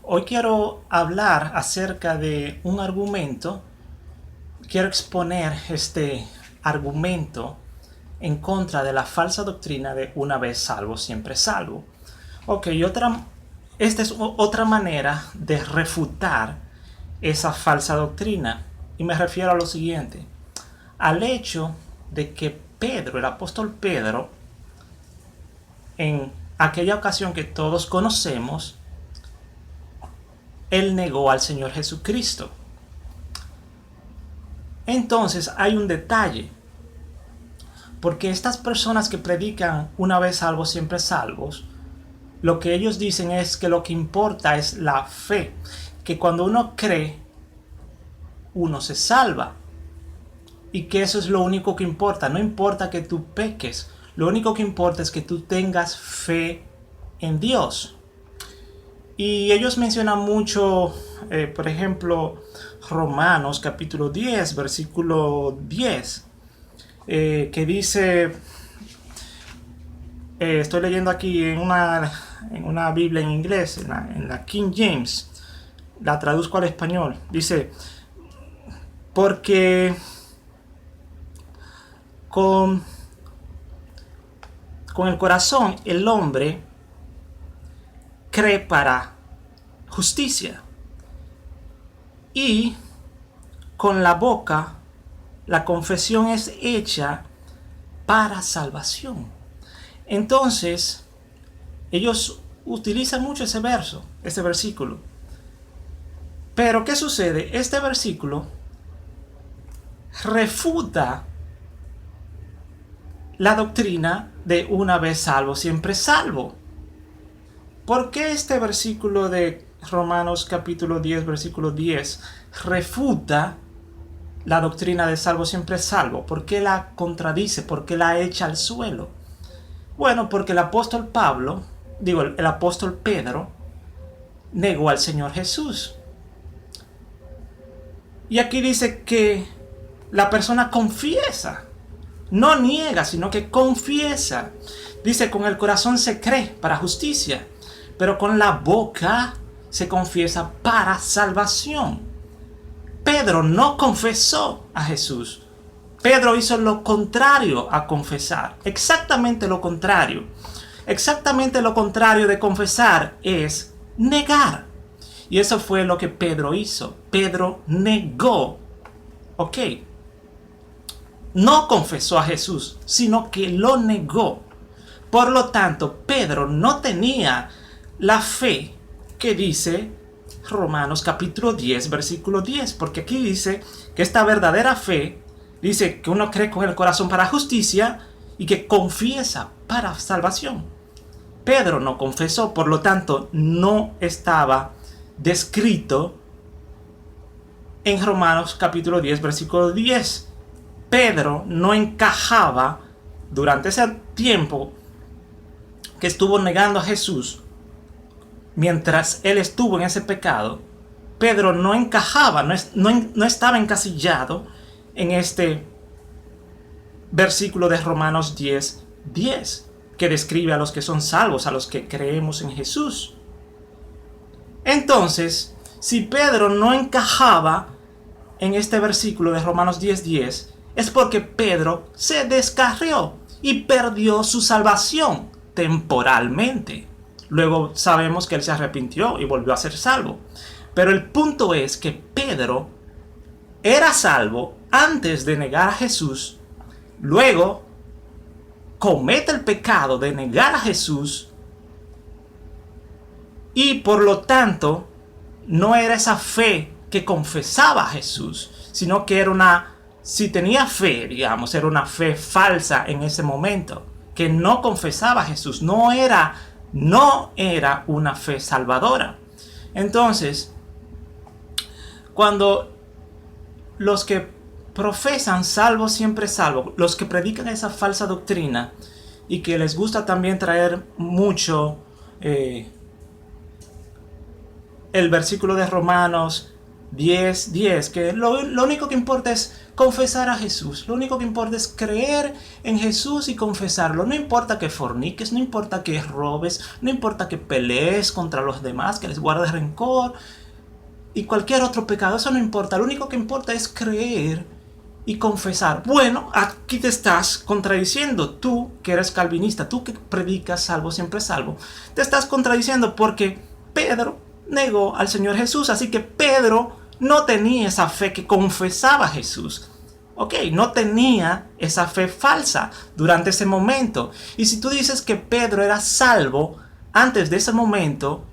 Hoy quiero hablar acerca de un argumento. Quiero exponer este argumento en contra de la falsa doctrina de una vez salvo, siempre salvo. Ok, esta es otra manera de refutar esa falsa doctrina. Y me refiero a lo siguiente: al hecho de que Pedro, el apóstol Pedro, en aquella ocasión que todos conocemos, él negó al Señor Jesucristo. Entonces hay un detalle, porque estas personas que predican una vez salvos, siempre salvos, lo que ellos dicen es que lo que importa es la fe, que cuando uno cree, uno se salva, y que eso es lo único que importa. No importa que tú peques, lo único que importa es que tú tengas fe en Dios. Y ellos mencionan mucho, por ejemplo, Romanos capítulo 10, versículo 10, que dice, estoy leyendo aquí en una Biblia en inglés, en la King James, la traduzco al español. Dice, porque con, con el corazón el hombre cree para justicia, y con la boca la confesión es hecha para salvación. Entonces, ellos utilizan mucho ese verso, este versículo. Pero ¿qué sucede? Este versículo refuta la doctrina de una vez salvo, siempre salvo. ¿Por qué este versículo de Romanos capítulo 10, versículo 10 refuta la doctrina de salvo, siempre salvo? ¿Por qué la contradice? ¿Por qué la echa al suelo? Bueno, porque el apóstol el apóstol Pedro negó al Señor Jesús. Y aquí dice que la persona confiesa, no niega, sino que confiesa. Dice, con el corazón se cree para justicia, pero con la boca se confiesa para salvación. Pedro no confesó a Jesús. Pedro hizo lo contrario a confesar. Exactamente lo contrario. Exactamente lo contrario de confesar es negar. Y eso fue lo que Pedro hizo. Pedro negó. Ok. No confesó a Jesús, sino que lo negó. Por lo tanto, Pedro no tenía la fe que dice Romanos capítulo 10, versículo 10. Porque aquí dice que esta verdadera fe, dice que uno cree con el corazón para justicia y que confiesa para salvación. Pedro no confesó, por lo tanto, no estaba descrito en Romanos capítulo 10, versículo 10. Pedro no encajaba durante ese tiempo que estuvo negando a Jesús. Mientras él estuvo en ese pecado, Pedro no encajaba, no estaba encasillado en este versículo de Romanos 10, 10, que describe a los que son salvos, a los que creemos en Jesús. Entonces, si Pedro no encajaba en este versículo de Romanos 10, 10, es porque Pedro se descarrió y perdió su salvación temporalmente. Luego sabemos que él se arrepintió y volvió a ser salvo. Pero el punto es que Pedro era salvo antes de negar a Jesús. Luego comete el pecado de negar a Jesús. Y por lo tanto, no era esa fe que confesaba a Jesús, sino que si tenía fe, digamos, era una fe falsa en ese momento, que no confesaba a Jesús, no era una fe salvadora. Entonces, cuando los que profesan salvo, siempre salvo, los que predican esa falsa doctrina y que les gusta también traer mucho el versículo de Romanos 10:10, que lo único que importa es confesar a Jesús. Lo único que importa es creer en Jesús y confesarlo. No importa que forniques, no importa que robes, no importa que pelees contra los demás, que les guardes rencor y cualquier otro pecado. Eso no importa. Lo único que importa es creer y confesar. Bueno, aquí te estás contradiciendo. Tú que eres calvinista, tú que predicas salvo siempre salvo, te estás contradiciendo porque Pedro negó al Señor Jesús. Así que Pedro no tenía esa fe que confesaba a Jesús. Ok, no tenía esa fe falsa durante ese momento. Y si tú dices que Pedro era salvo antes de ese momento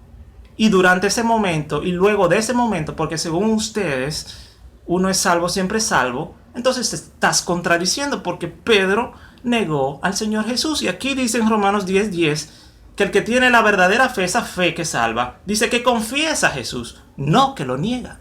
y durante ese momento y luego de ese momento, porque según ustedes uno es salvo siempre salvo, entonces te estás contradiciendo porque Pedro negó al Señor Jesús. Y aquí dice en Romanos 10:10 que el que tiene la verdadera fe, esa fe que salva, dice que confiesa a Jesús, no que lo niega.